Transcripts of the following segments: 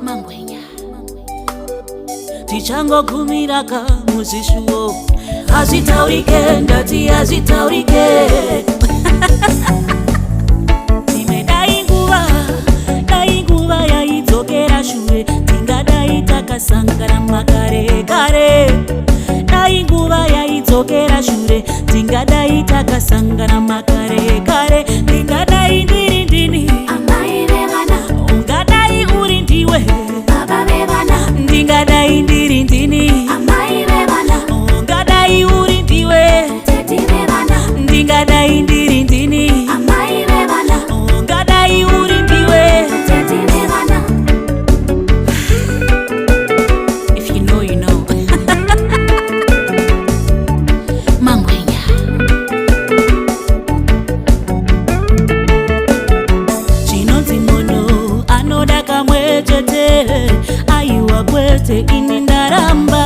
Mangwenya tichangogumiraka muzishuwo hazvitaurike ndati hazvitaurike timedai nguva yaidzokera shure tingadai takasangana makare kare dai nguva yaidzokera shure tingadai takasangana makare kare tingadai ndiri ndini amai vevana ungadai uri ndiwe baba vevana ndingadai ndiri ndini amai vevana ungadai uri ndiwe teti vevana ndingadai ndiri ndini amai vevana ungadai uri ndiwe teti vevana. If you know, you know. Mangwenya chinonzi munhu anoda kamwe chete aiwa kwete ini ndaramba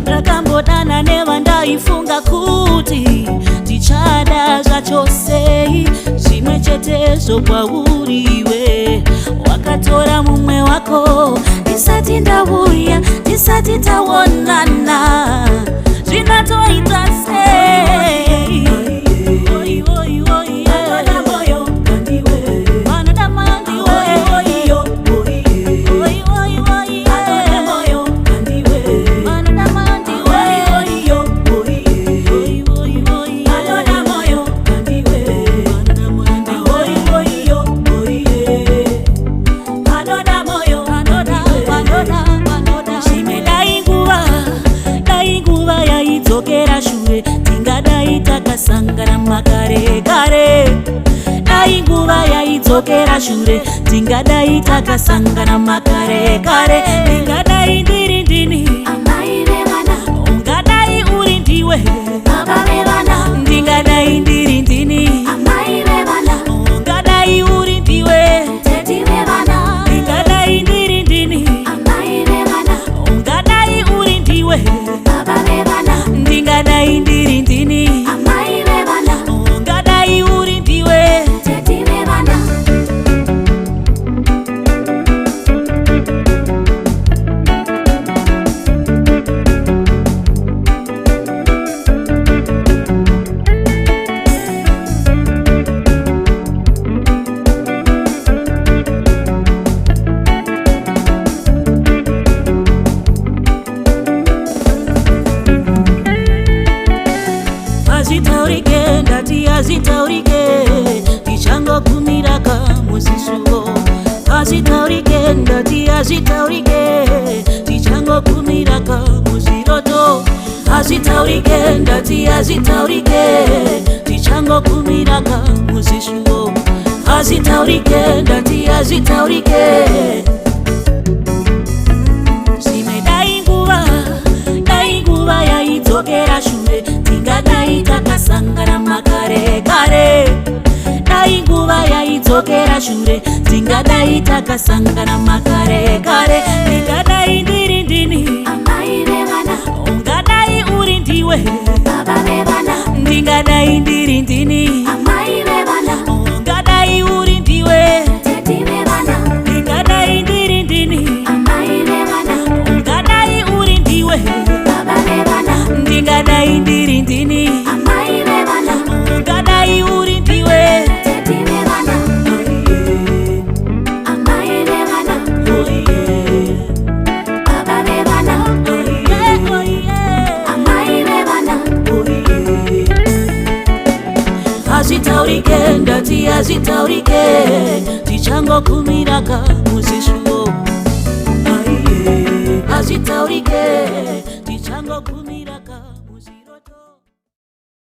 ndakambodana nevandaifunga kuti tichada zvachosei zvimwe chetezvo kwauriwe wakatora mumwe wako ndisati ndauya ndisati taonana zvinatoita sei dzokera shure tingadai takasangana makare kare dai nguva yaidzokera shure tingadai takasangana makare kare tingadai ndiri ndini Amai vevana ungadai uri ndiwe baba vevana ndingadai ndiri ndini amai vevana ungadai uri ndiwe teti vevana ndingadai ndiri ndini amai vevana ungadai uri ndiwe baba vevana ndingadai ndiri ndini amai vevana ungadai uri ndiwe teti vevana. hazvitaurike ndati hazvitaurike tichangogumiraka muzishuwo hazvitaurike ndati hazvitaurike tichangogumiraka muzviroto hazvitaurike ndati hazvitaurike tichangogumiraka muzishuwo hazvitaurike ndati hazvitaurike zvimwe dai nguva yaidzokera shure tingadai takasangana makare kare dai nguva yaidzokera shure tingadai takasangana makare kare tingadai ndiri ndini Amai vevana ungadai uri ndiwe baba vevana ndingadai ndiri ndini amai vevana ungadai uri ndiwe teti vevana ndingadai ndiri ndini amai vevana ungadai uri ndiwe baba vevana ndingadai ndiri ndini amai vevana ungadai uri ndiwe teti vevana amai vevana baba vevana amai vevana hazvitaurike ndati hazvitaurike tichangogumiraka muzishuwo hazvitaurike tichangogumiraka